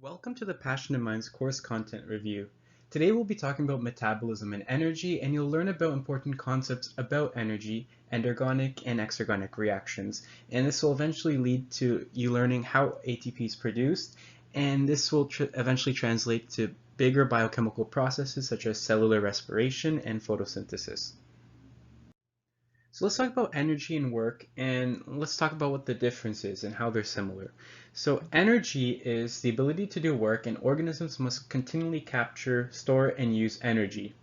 Welcome to the Passion in Minds course content review. Today we'll be talking about metabolism and energy, and you'll learn about important concepts about energy, endergonic and exergonic reactions. And this will eventually lead to you learning how ATP is produced, and this will eventually translate to bigger biochemical processes such as cellular respiration and photosynthesis. So let's talk about energy and work, and let's talk about what the difference is and how they're similar. So energy is the ability to do work, and organisms must continually capture, store, and use energy.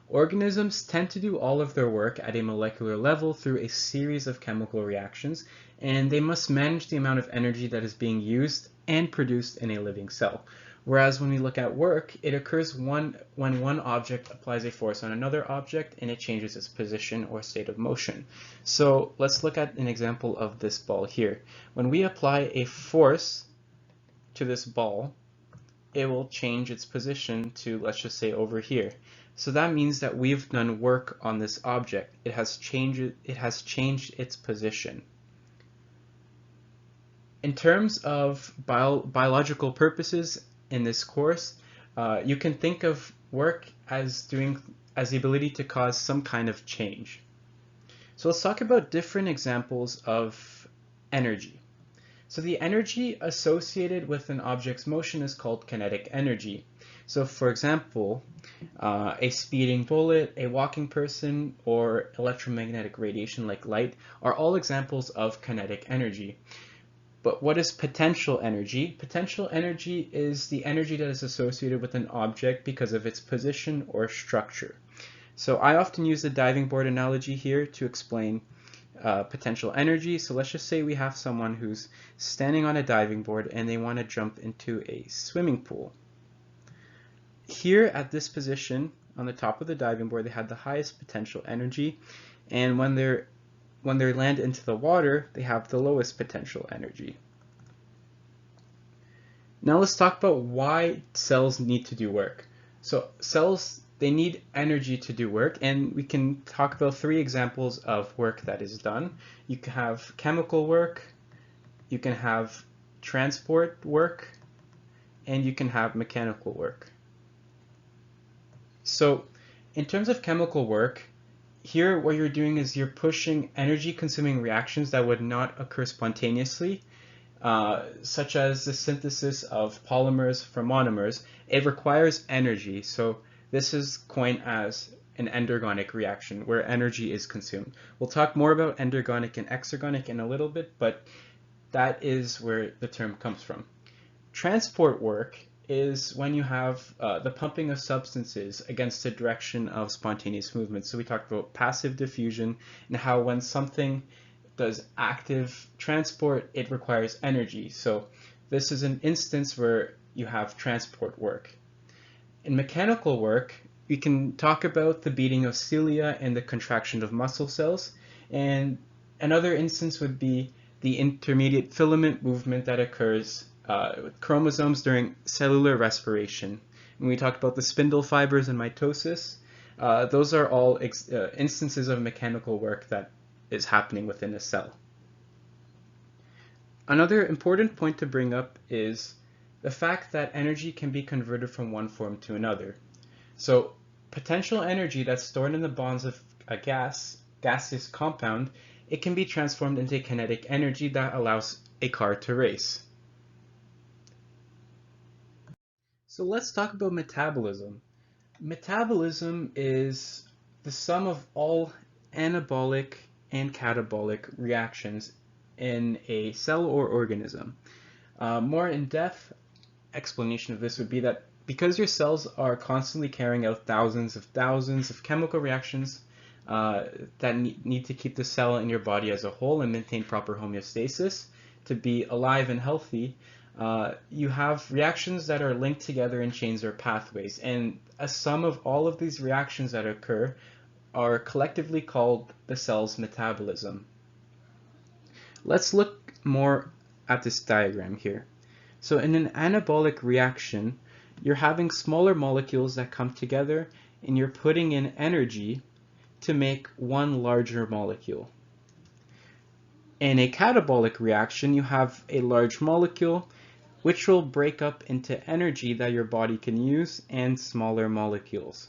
Organisms tend to do all of their work at a molecular level through a series of chemical reactions, and they must manage the amount of energy that is being used and produced in a living cell. Whereas when we look at work, it occurs when one object applies a force on another object and it changes its position or state of motion. So let's look at an example of this ball here. When we apply a force to this ball, it will change its position to, let's just say, over here. So that means that we've done work on this object. It has changed its position. In terms of biological purposes in this course, you can think of work as the ability to cause some kind of change. So let's talk about different examples of energy. So the energy associated with an object's motion is called kinetic energy. So for example, a speeding bullet, a walking person, or electromagnetic radiation like light are all examples of kinetic energy. But what is potential energy? Potential energy is the energy that is associated with an object because of its position or structure. So I often use the diving board analogy here to explain potential energy. So let's just say we have someone who's standing on a diving board and they want to jump into a swimming pool. Here at this position on the top of the diving board, they have the highest potential energy, and when they land into the water, they have the lowest potential energy. Now let's talk about why cells need to do work. So cells, they need energy to do work, and we can talk about three examples of work that is done. You can have chemical work, you can have transport work, and you can have mechanical work. So in terms of chemical work, here what you're doing is you're pushing energy-consuming reactions that would not occur spontaneously, such as the synthesis of polymers from monomers. It requires energy, so this is coined as an endergonic reaction, where energy is consumed. We'll talk more about endergonic and exergonic in a little bit, but that is where the term comes from. Transport work is when you have the pumping of substances against the direction of spontaneous movement. So we talked about passive diffusion and how when something does active transport, it requires energy. So this is an instance where you have transport work. In mechanical work, we can talk about the beating of cilia and the contraction of muscle cells. And another instance would be the intermediate filament movement that occurs with chromosomes during cellular respiration. When we talked about the spindle fibers and mitosis, those are all instances of mechanical work that is happening within a cell. Another important point to bring up is the fact that energy can be converted from one form to another. So potential energy that's stored in the bonds of a gaseous compound, it can be transformed into kinetic energy that allows a car to race. So let's talk about metabolism. Metabolism is the sum of all anabolic and catabolic reactions in a cell or organism. More in-depth explanation of this would be that because your cells are constantly carrying out thousands of chemical reactions that need to keep the cell in your body as a whole and maintain proper homeostasis to be alive and healthy, you have reactions that are linked together in chains or pathways, and a sum of all of these reactions that occur are collectively called the cell's metabolism. Let's look more at this diagram here. So in an anabolic reaction, you're having smaller molecules that come together and you're putting in energy to make one larger molecule. In a catabolic reaction, you have a large molecule which will break up into energy that your body can use and smaller molecules.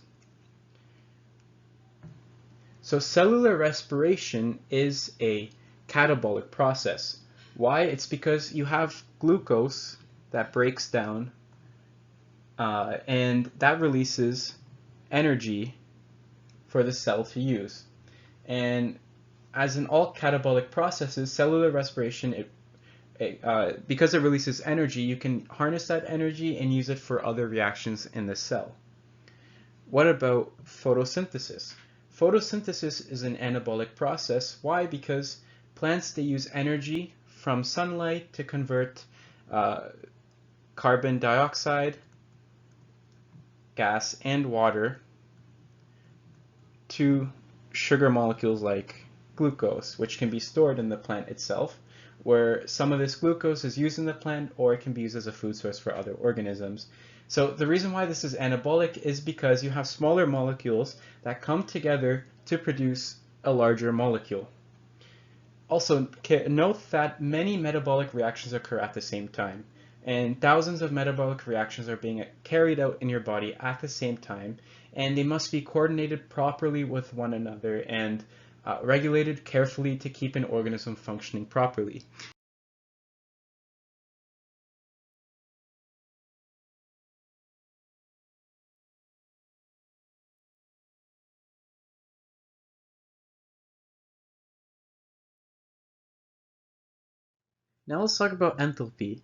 So cellular respiration is a catabolic process. Why? It's because you have glucose that breaks down and that releases energy for the cell to use. And as in all catabolic processes, cellular respiration, because it releases energy, you can harness that energy and use it for other reactions in the cell. What about photosynthesis? Photosynthesis is an anabolic process. Why? Because plants, they use energy from sunlight to convert carbon dioxide, gas, and water to sugar molecules like glucose, which can be stored in the plant itself, where some of this glucose is used in the plant, or it can be used as a food source for other organisms. So the reason why this is anabolic is because you have smaller molecules that come together to produce a larger molecule. Also, note that many metabolic reactions occur at the same time, and thousands of metabolic reactions are being carried out in your body at the same time, and they must be coordinated properly with one another and regulated carefully to keep an organism functioning properly. Now let's talk about enthalpy.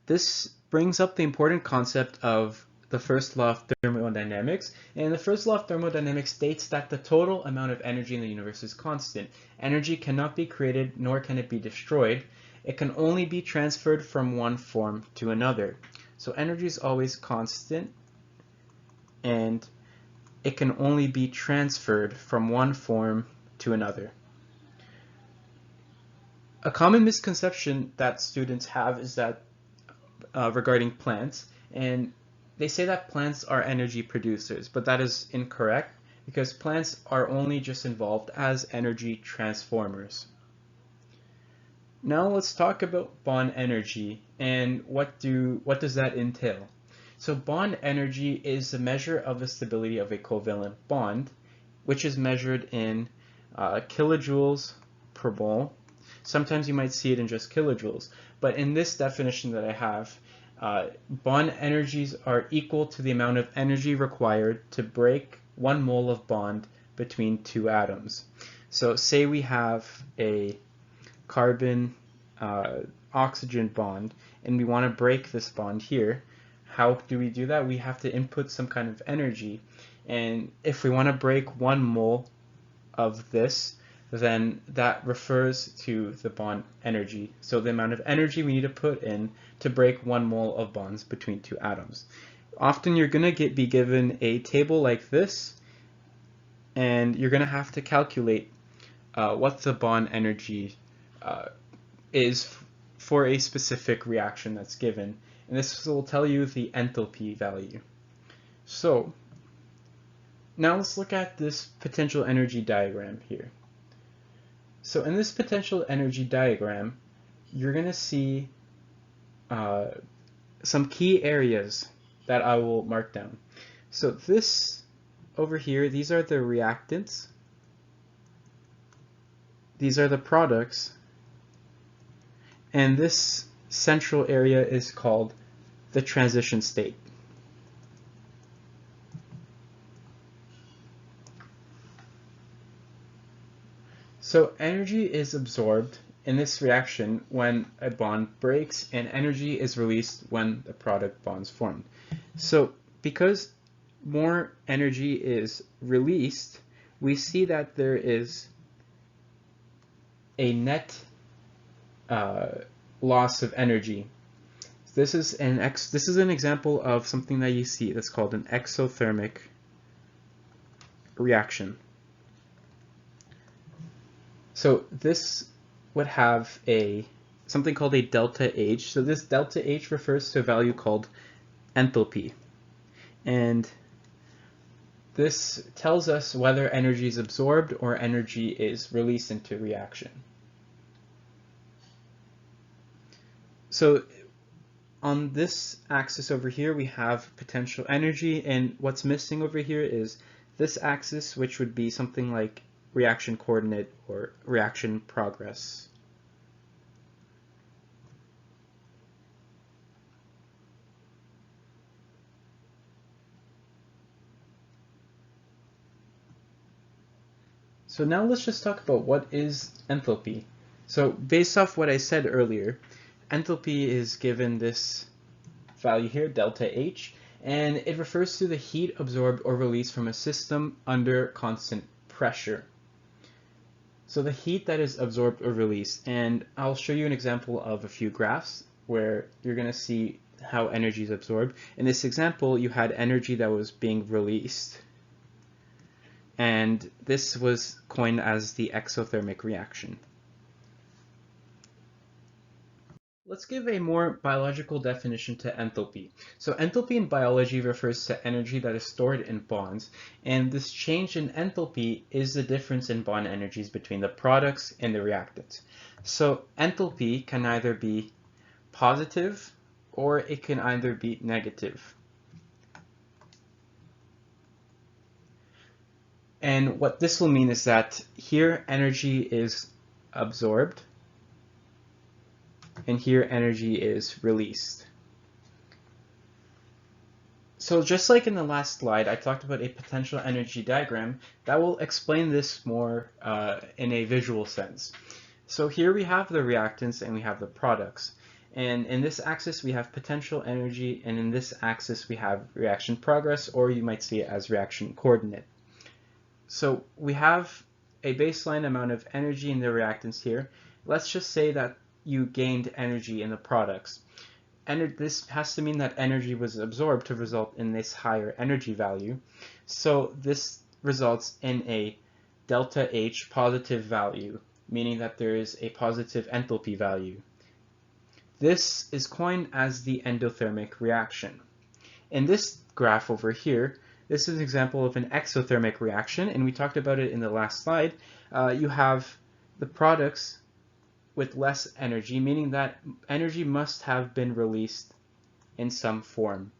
This brings up the important concept of the first law of thermodynamics. And the first law of thermodynamics states that the total amount of energy in the universe is constant. Energy cannot be created, nor can it be destroyed. It can only be transferred from one form to another. So energy is always constant, and it can only be transferred from one form to another. A common misconception that students have is that regarding plants, and they say that plants are energy producers, but that is incorrect because plants are only just involved as energy transformers. Now let's talk about bond energy and what does that entail? So bond energy is a measure of the stability of a covalent bond, which is measured in kilojoules per mole. Sometimes you might see it in just kilojoules, but in this definition that I have, bond energies are equal to the amount of energy required to break 1 mole of bond between two atoms. So say we have a carbon oxygen bond and we want to break this bond here. How do we do that? We have to input some kind of energy, and if we want to break 1 mole of this, then that refers to the bond energy. So the amount of energy we need to put in to break 1 mole of bonds between two atoms. Often you're going to be given a table like this, and you're going to have to calculate what the bond energy is for a specific reaction that's given. And this will tell you the enthalpy value. So now let's look at this potential energy diagram here. So in this potential energy diagram, you're going to see some key areas that I will mark down. So this over here, these are the reactants, these are the products, and this central area is called the transition state. So energy is absorbed in this reaction when a bond breaks, and energy is released when the product bonds formed. So because more energy is released, we see that there is a net loss of energy. This is an example of something that you see that's called an exothermic reaction. So this would have something called a delta H. So this delta H refers to a value called enthalpy. And this tells us whether energy is absorbed or energy is released into reaction. So on this axis over here, we have potential energy, and what's missing over here is this axis, which would be something like reaction coordinate or reaction progress. So now let's just talk about what is enthalpy. So based off what I said earlier, enthalpy is given this value here, delta H, and it refers to the heat absorbed or released from a system under constant pressure. So the heat that is absorbed or released, and I'll show you an example of a few graphs where you're going to see how energy is absorbed. In this example, you had energy that was being released, and this was coined as the exothermic reaction. Let's give a more biological definition to enthalpy. So enthalpy in biology refers to energy that is stored in bonds, and this change in enthalpy is the difference in bond energies between the products and the reactants. So enthalpy can either be positive or it can either be negative. And what this will mean is that here energy is absorbed and here energy is released. So just like in the last slide, I talked about a potential energy diagram that will explain this more in a visual sense. So here we have the reactants and we have the products. And in this axis we have potential energy, and in this axis we have reaction progress, or you might see it as reaction coordinate. So we have a baseline amount of energy in the reactants here. Let's just say that you gained energy in the products. And this has to mean that energy was absorbed to result in this higher energy value. So this results in a delta H positive value, meaning that there is a positive enthalpy value. This is coined as the endothermic reaction. In this graph over here, this is an example of an exothermic reaction, and we talked about it in the last slide. You have the products with less energy, meaning that energy must have been released in some form.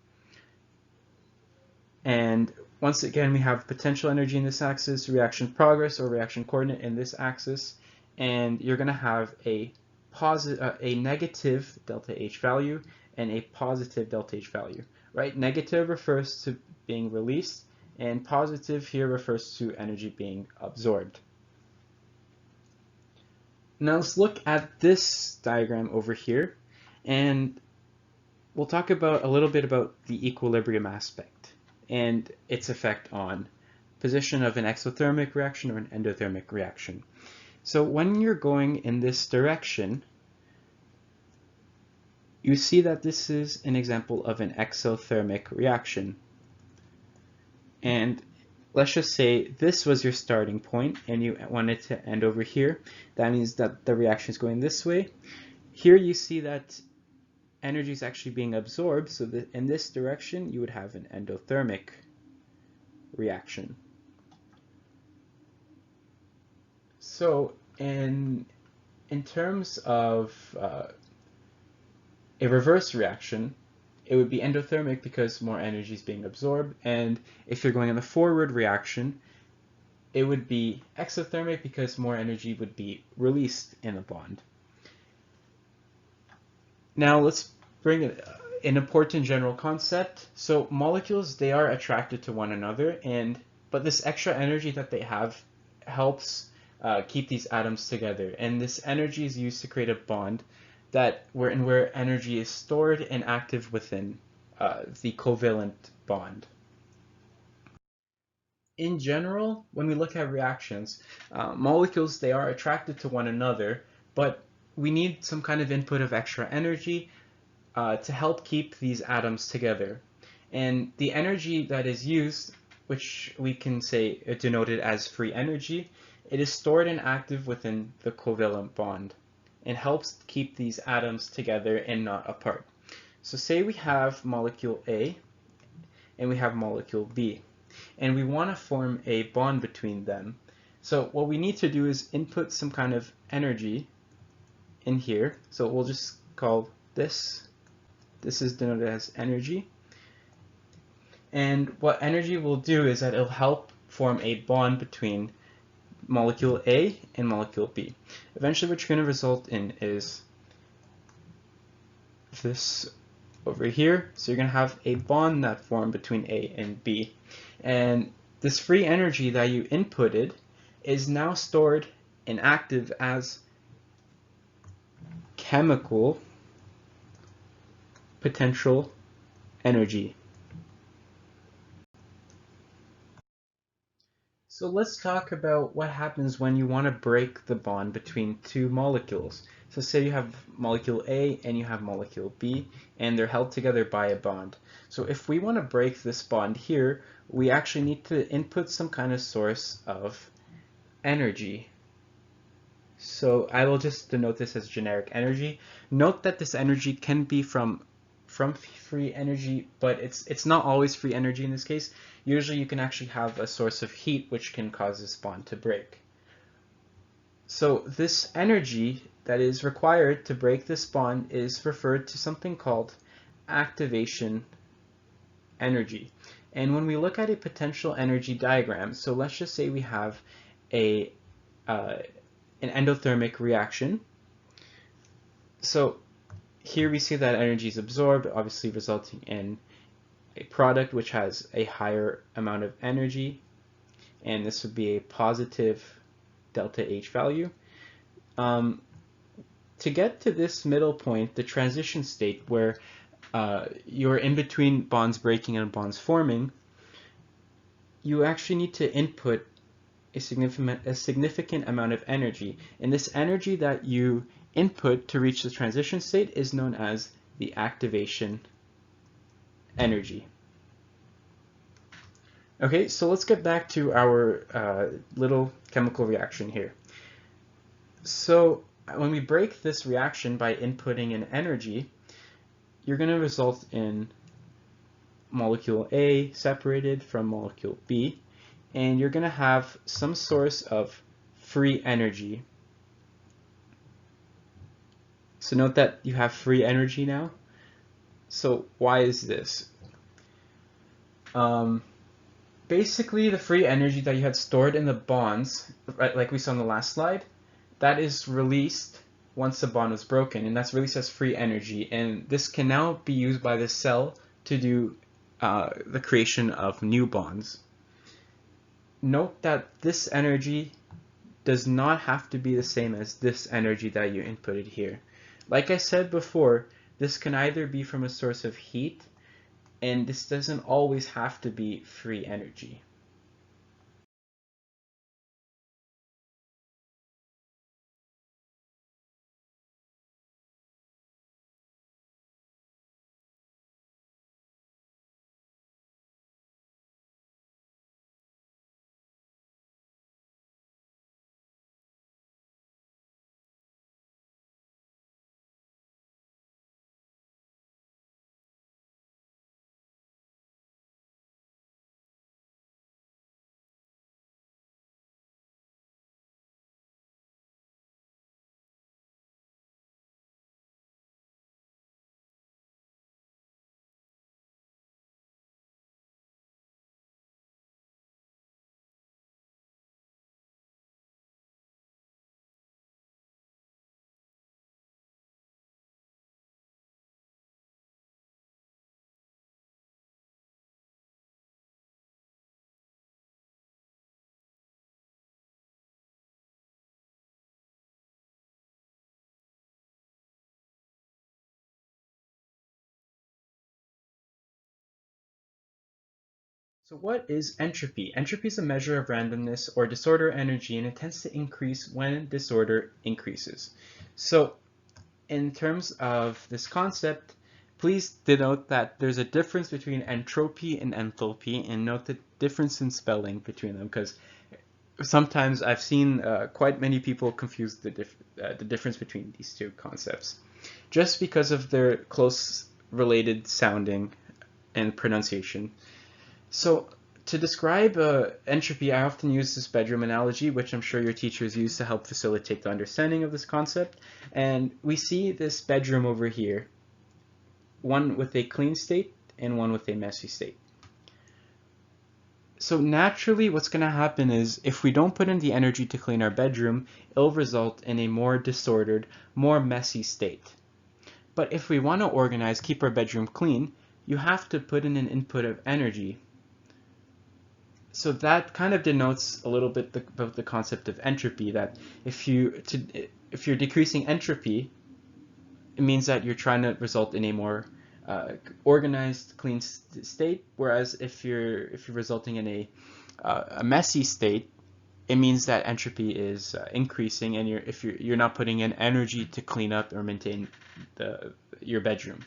And once again, we have potential energy in this axis, reaction progress or reaction coordinate in this axis, and you're going to have a negative delta H value and a positive delta H value. Right? Negative refers to being released, and positive here refers to energy being absorbed. Now let's look at this diagram over here, and we'll talk about a little bit about the equilibrium aspect and its effect on position of an exothermic reaction or an endothermic reaction. So when you're going in this direction, you see that this is an example of an exothermic reaction. And let's just say this was your starting point and you wanted to end over here. That means that the reaction is going this way. Here you see that energy is actually being absorbed, so that in this direction you would have an endothermic reaction. So in terms of a reverse reaction, it would be endothermic because more energy is being absorbed, and if you're going in the forward reaction, it would be exothermic because more energy would be released in a bond. Now let's bring an important general concept. So molecules, they are attracted to one another, but this extra energy that they have helps keep these atoms together, and this energy is used to create a bond where energy is stored and active within the covalent bond. In general, when we look at reactions, molecules, they are attracted to one another, but we need some kind of input of extra energy to help keep these atoms together. And the energy that is used, which we can say denoted as free energy, it is stored and active within the covalent bond and helps keep these atoms together and not apart. So say we have molecule A and we have molecule B, and we want to form a bond between them. So what we need to do is input some kind of energy in here. So we'll just call this This is denoted as energy. And what energy will do is that it'll help form a bond between molecule A and molecule B. Eventually what you're going to result in is this over here. So you're going to have a bond that formed between A and B. And this free energy that you inputted is now stored and active as chemical potential energy. So let's talk about what happens when you want to break the bond between two molecules. So say you have molecule A and you have molecule B, and they're held together by a bond. So if we want to break this bond here, we actually need to input some kind of source of energy. So I will just denote this as generic energy. Note that this energy can be from free energy, but it's not always free energy in this case. Usually you can actually have a source of heat which can cause this bond to break. So this energy that is required to break this bond is referred to something called activation energy. And when we look at a potential energy diagram, so let's just say we have an endothermic reaction. So here we see that energy is absorbed, obviously resulting in a product which has a higher amount of energy, and this would be a positive delta H value. To get to this middle point, the transition state where you're in between bonds breaking and bonds forming, you actually need to input a significant amount of energy, and this energy that you input to reach the transition state is known as the activation energy. Okay, so let's get back to our little chemical reaction here. So when we break this reaction by inputting an energy, you're going to result in molecule A separated from molecule B, and you're going to have some source of free energy. So note that you have free energy now. So why is this? Basically, the free energy that you had stored in the bonds, right, like we saw on the last slide, that is released once the bond was broken, and that's released as free energy. And this can now be used by the cell to do the creation of new bonds. Note that this energy does not have to be the same as this energy that you inputted here. Like I said before, this can either be from a source of heat, and this doesn't always have to be free energy. So what is entropy? Entropy is a measure of randomness or disorder energy, and it tends to increase when disorder increases. So in terms of this concept, please denote that there's a difference between entropy and enthalpy, and note the difference in spelling between them, because sometimes I've seen quite many people confuse the difference between these two concepts, just because of their close related sounding and pronunciation. So to describe entropy, I often use this bedroom analogy, which I'm sure your teachers use to help facilitate the understanding of this concept. And we see this bedroom over here. one with a clean state and one with a messy state. So naturally what's going to happen is if we don't put in the energy to clean our bedroom, it'll result in a more disordered, more messy state. But if we want to organize, keep our bedroom clean, you have to put in an input of energy. So that kind of denotes a little bit about the concept of entropy, that if you're decreasing entropy, it means that you're trying to result in a more organized, clean state. Whereas if you're resulting in a messy state, it means that entropy is increasing, and you're not putting in energy to clean up or maintain your bedroom.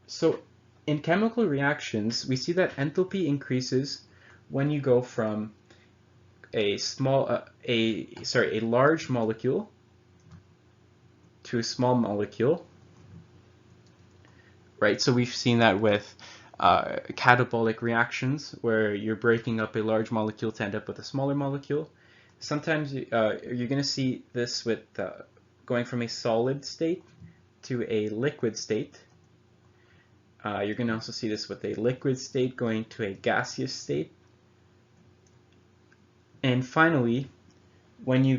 So in chemical reactions, we see that enthalpy increases when you go from a large molecule to a small molecule, right? So we've seen that with catabolic reactions, where you're breaking up a large molecule to end up with a smaller molecule. Sometimes you're going to see this with going from a solid state to a liquid state. You're going to also see this with a liquid state going to a gaseous state. And finally, when you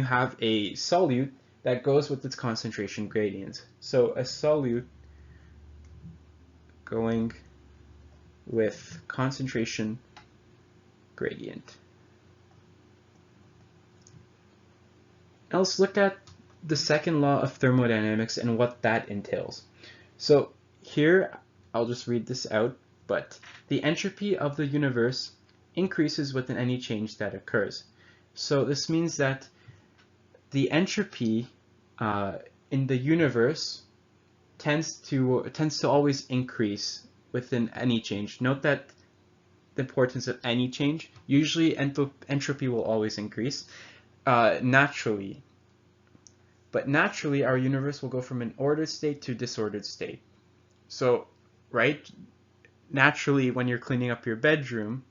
have a solute, that goes with its concentration gradient. So a solute going with concentration gradient. Now let's look at the second law of thermodynamics and what that entails. So here, I'll just read this out, but the entropy of the universe increases with any change that occurs. So this means that the entropy in the universe tends to always increase within any change. Note that the importance of any change. Usually entropy will always increase naturally. But naturally, our universe will go from an ordered state to disordered state. So, right, naturally, when you're cleaning up your bedroom,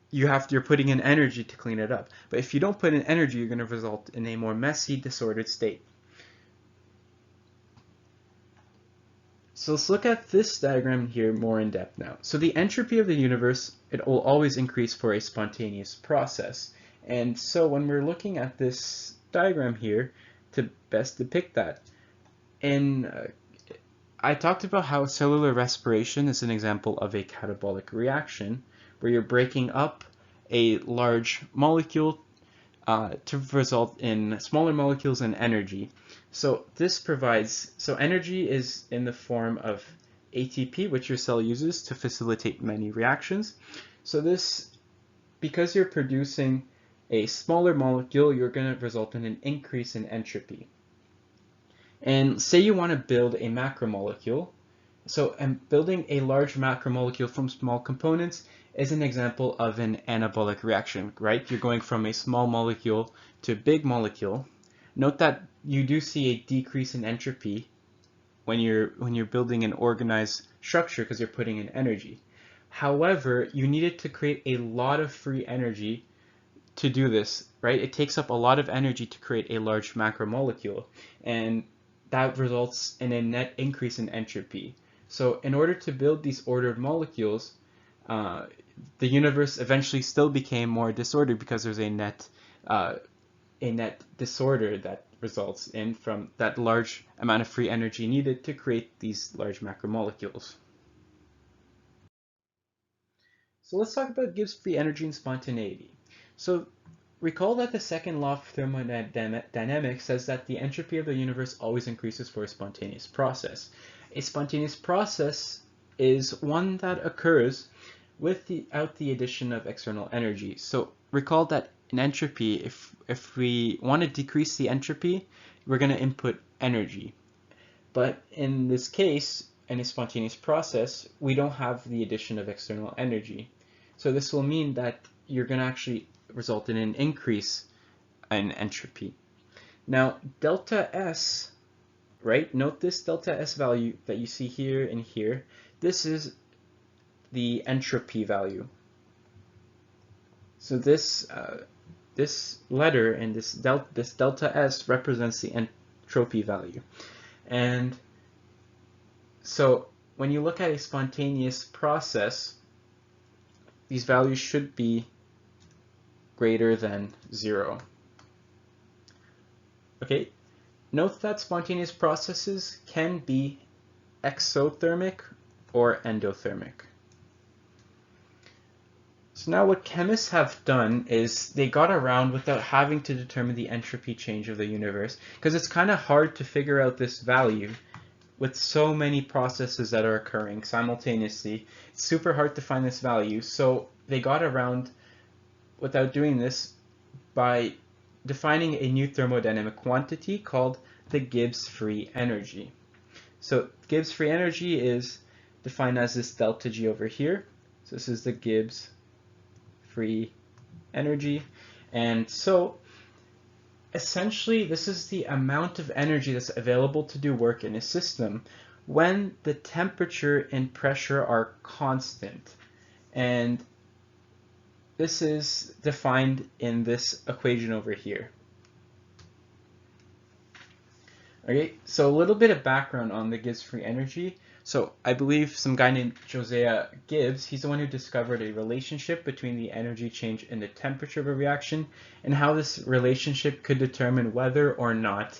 you're putting in energy to clean it up. But if you don't put in energy, you're going to result in a more messy, disordered state. So let's look at this diagram here more in depth now. So the entropy of the universe, it will always increase for a spontaneous process. And so when we're looking at this diagram here to best depict that, I talked about how cellular respiration is an example of a catabolic reaction where you're breaking up a large molecule to result in smaller molecules and energy. So energy is in the form of ATP, which your cell uses to facilitate many reactions. So because you're producing a smaller molecule, you're going to result in an increase in entropy. And say you want to build a macromolecule. So building a large macromolecule from small components is an example of an anabolic reaction, right? You're going from a small molecule to a big molecule. Note that you do see a decrease in entropy when you're building an organized structure because you're putting in energy. However, you needed to create a lot of free energy to do this, right? It takes up a lot of energy to create a large macromolecule, and that results in a net increase in entropy. So in order to build these ordered molecules, the universe eventually still became more disordered because there's a net disorder that results in from that large amount of free energy needed to create these large macromolecules. So let's talk about Gibbs free energy and spontaneity. So recall that the second law of thermodynamics says that the entropy of the universe always increases for a spontaneous process. A spontaneous process is one that occurs without the addition of external energy. So recall that in entropy, if we want to decrease the entropy, we're going to input energy. But in this case, in a spontaneous process, we don't have the addition of external energy. So this will mean that you're going to actually result in an increase in entropy. Now, delta S, right? Note this delta S value that you see here and here. This is the entropy value. So this letter and this delta S represents the entropy value. And so when you look at a spontaneous process, these values should be greater than 0. Okay, note that spontaneous processes can be exothermic or endothermic. So now what chemists have done is they got around without having to determine the entropy change of the universe, because it's kind of hard to figure out this value with so many processes that are occurring simultaneously. It's super hard to find this value, so they got around without doing this by defining a new thermodynamic quantity called the Gibbs free energy. So Gibbs free energy is defined as this delta G over here. So this is the Gibbs free energy. And so essentially this is the amount of energy that's available to do work in a system when the temperature and pressure are constant. And this is defined in this equation over here. Okay, so a little bit of background on the Gibbs free energy. So I believe some guy named Josiah Gibbs, he's the one who discovered a relationship between the energy change and the temperature of a reaction, and how this relationship could determine whether or not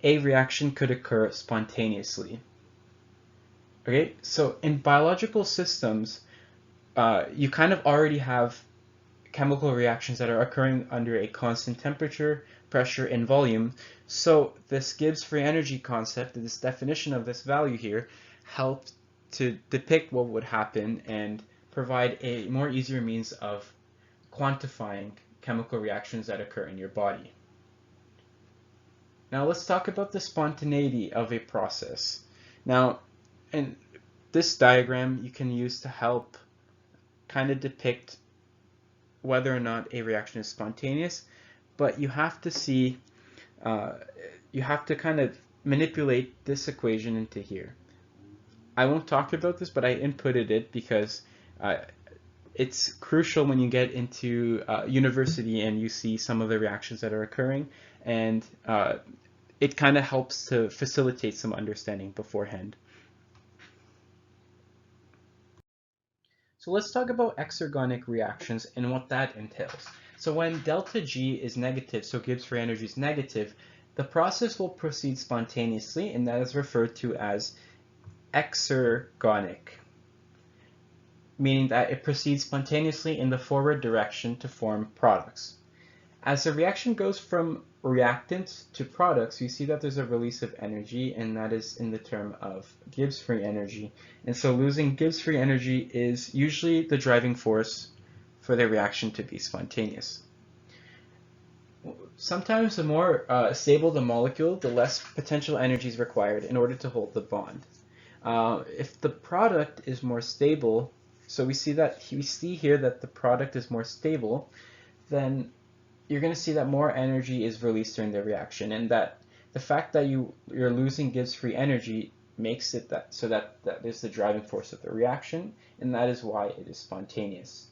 a reaction could occur spontaneously. Okay, so in biological systems, you kind of already have chemical reactions that are occurring under a constant temperature, pressure, and volume. So this Gibbs free energy concept, this definition of this value here, helped to depict what would happen and provide a more easier means of quantifying chemical reactions that occur in your body. Now let's talk about the spontaneity of a process. Now, in this diagram you can use to help kind of depict whether or not a reaction is spontaneous, but you have to see, you have to kind of manipulate this equation into here. I won't talk about this, but I inputted it because it's crucial when you get into university and you see some of the reactions that are occurring, and it kind of helps to facilitate some understanding beforehand. So let's talk about exergonic reactions and what that entails. So when delta G is negative, so Gibbs free energy is negative, the process will proceed spontaneously, and that is referred to as exergonic, meaning that it proceeds spontaneously in the forward direction to form products. As the reaction goes from reactants to products, you see that there's a release of energy, and that is in the term of Gibbs free energy. And so losing Gibbs free energy is usually the driving force for the reaction to be spontaneous. Sometimes the more stable the molecule, the less potential energy is required in order to hold the bond. If the product is more stable, so we see here that the product is more stable, then you're going to see that more energy is released during the reaction, and that the fact that you're losing Gibbs free energy makes it that is the driving force of the reaction, and that is why it is spontaneous.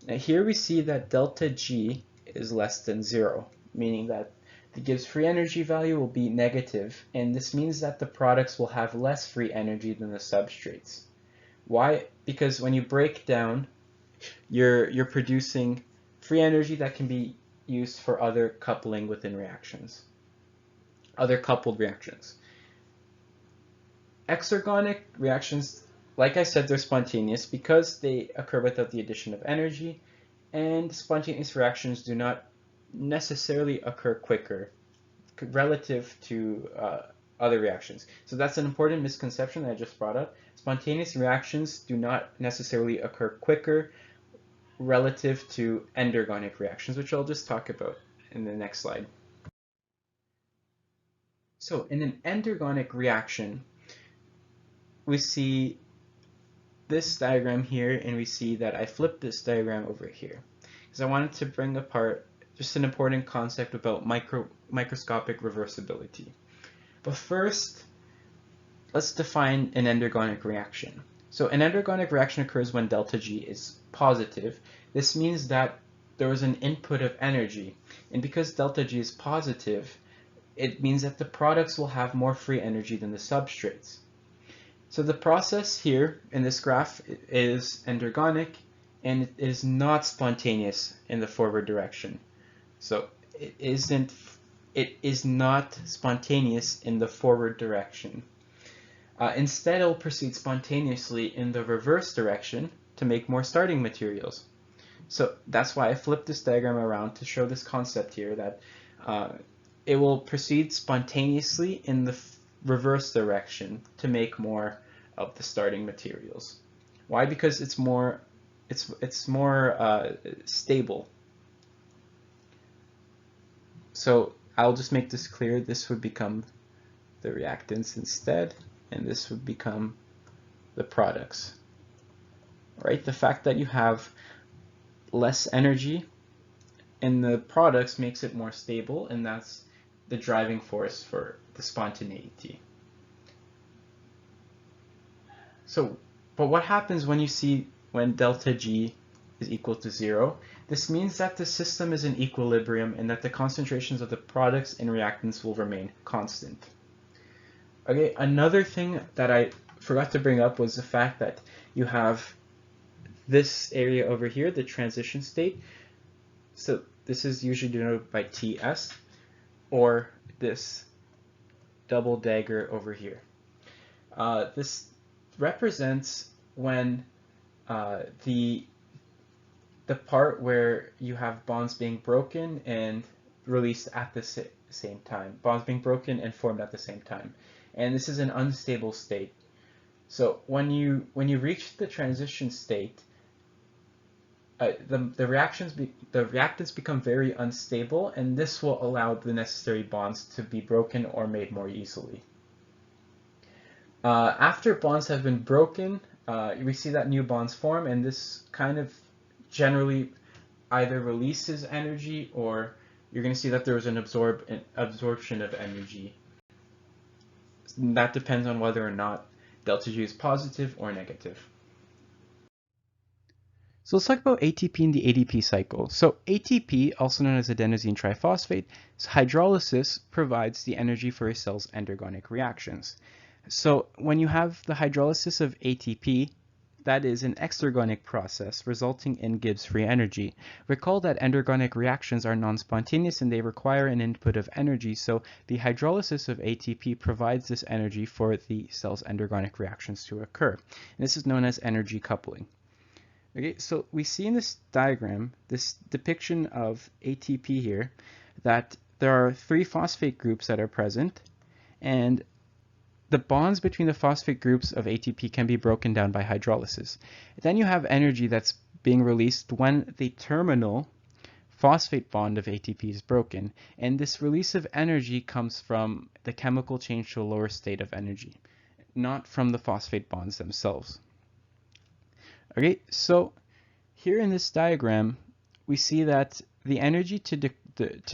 Now here we see that delta G is less than 0, meaning that the Gibbs free energy value will be negative, and this means that the products will have less free energy than the substrates. Why? Because when you break down, you're producing free energy that can be used for other coupling within reactions, other coupled reactions. Exergonic reactions, like I said, they're spontaneous because they occur without the addition of energy, and spontaneous reactions do not necessarily occur quicker relative to other reactions. So that's an important misconception that I just brought up. Spontaneous reactions do not necessarily occur quicker relative to endergonic reactions, which I'll just talk about in the next slide. So in an endergonic reaction, we see this diagram here, and we see that I flipped this diagram over here because I wanted to bring apart just an important concept about microscopic reversibility. But first, let's define an endergonic reaction. So an endergonic reaction occurs when delta G is positive. This means that there was an input of energy, and because delta G is positive, it means that the products will have more free energy than the substrates. So the process here in this graph is endergonic, and it is not spontaneous in the forward direction. So it is not spontaneous in the forward direction. Instead, it will proceed spontaneously in the reverse direction to make more starting materials. So that's why I flipped this diagram around to show this concept here, that it will proceed spontaneously in the reverse direction to make more of the starting materials. Why? Because it's more stable. So I'll just make this clear. This would become the reactants instead, and this would become the products. Right? The fact that you have less energy in the products makes it more stable, and that's the driving force for the spontaneity. So, but what happens when delta G is equal to 0? This means that the system is in equilibrium and that the concentrations of the products and reactants will remain constant. Okay, another thing that I forgot to bring up was the fact that you have this area over here, the transition state. So this is usually denoted by TS, or this double dagger over here. This represents when the part where you have bonds being broken and released at the same time. Bonds being broken and formed at the same time. And this is an unstable state. So when you reach the transition state, the reactants become very unstable, and this will allow the necessary bonds to be broken or made more easily. After bonds have been broken, we see that new bonds form, and this kind of generally either releases energy, or you're going to see that there was an absorption of energy. That depends on whether or not delta G is positive or negative. So let's talk about ATP in the ADP cycle. So ATP, also known as adenosine triphosphate, hydrolysis provides the energy for a cell's endergonic reactions. So when you have the hydrolysis of ATP, that is an exergonic process resulting in Gibbs free energy. Recall that endergonic reactions are non-spontaneous and they require an input of energy, so the hydrolysis of ATP provides this energy for the cell's endergonic reactions to occur. And this is known as energy coupling. Okay, so we see in this diagram, this depiction of ATP here, that there are 3 phosphate groups that are present, and the bonds between the phosphate groups of ATP can be broken down by hydrolysis. Then you have energy that's being released when the terminal phosphate bond of ATP is broken, and this release of energy comes from the chemical change to a lower state of energy, not from the phosphate bonds themselves. Okay, so here in this diagram, we see that the energy to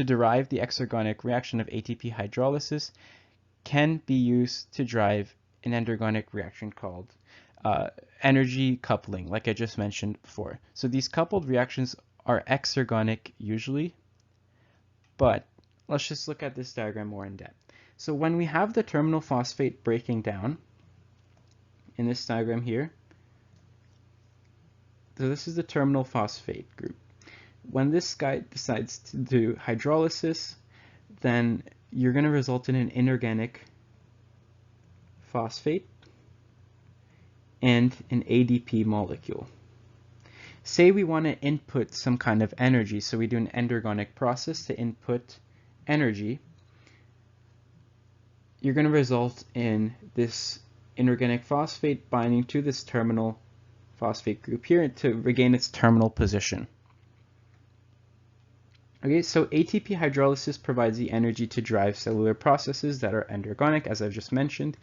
derive the exergonic reaction of ATP hydrolysis can be used to drive an endergonic reaction called energy coupling, like I just mentioned before. So these coupled reactions are exergonic usually, but let's just look at this diagram more in depth. So when we have the terminal phosphate breaking down in this diagram here, so this is the terminal phosphate group. When this guy decides to do hydrolysis, then you're going to result in an inorganic phosphate and an ADP molecule. Say we want to input some kind of energy, so we do an endergonic process to input energy. You're going to result in this inorganic phosphate binding to this terminal phosphate group here to regain its terminal position. Okay, so ATP hydrolysis provides the energy to drive cellular processes that are endergonic, as I've just mentioned,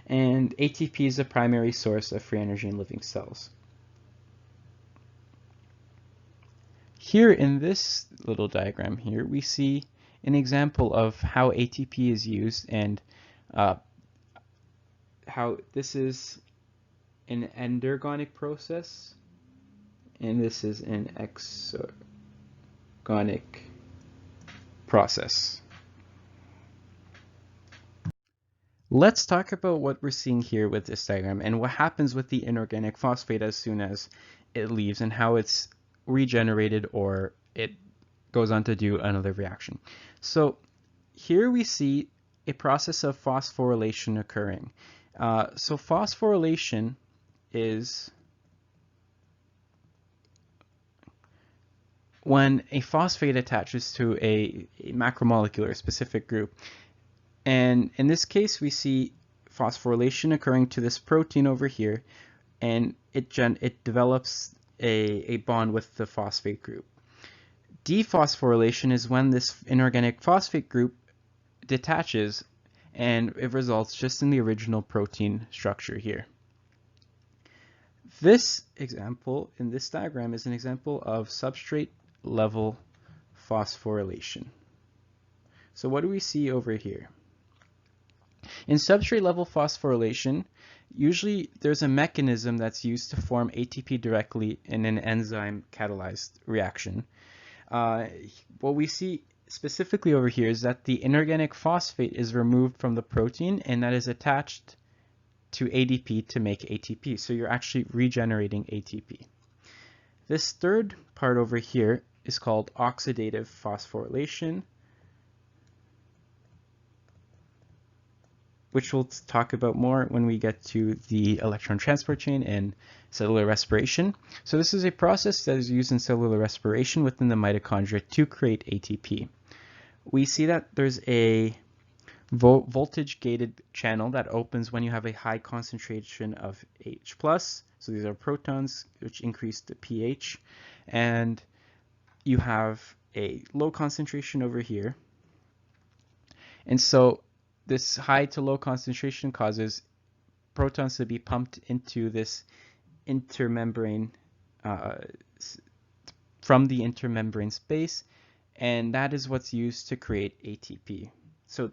and ATP is the primary source of free energy in living cells. Here in this little diagram here, we see an example of how ATP is used and how this is an endergonic process, and this is an exergonic process. Let's talk about what we're seeing here with this diagram and what happens with the inorganic phosphate as soon as it leaves and how it's regenerated or it goes on to do another reaction. So here we see a process of phosphorylation occurring. So phosphorylation is when a phosphate attaches to a macromolecule or specific group. And in this case, we see phosphorylation occurring to this protein over here, and it develops a bond with the phosphate group. Dephosphorylation is when this inorganic phosphate group detaches and it results just in the original protein structure here. This example in this diagram is an example of substrate level phosphorylation. So what do we see over here? In substrate level phosphorylation, usually there's a mechanism that's used to form ATP directly in an enzyme catalyzed reaction. What we see specifically over here is that the inorganic phosphate is removed from the protein and that is attached to ADP to make ATP. So you're actually regenerating ATP. This third part over here is called oxidative phosphorylation, which we'll talk about more when we get to the electron transport chain and cellular respiration. So this is a process that is used in cellular respiration within the mitochondria to create ATP. We see that there's a voltage-gated channel that opens when you have a high concentration of H+. So these are protons, which increase the pH. And you have a low concentration over here. And so this high to low concentration causes protons to be pumped into this intermembrane from the intermembrane space, and that is what's used to create ATP. So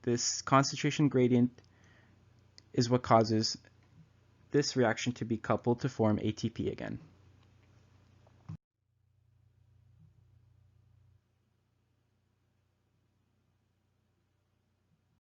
this concentration gradient is what causes this reaction to be coupled to form ATP again.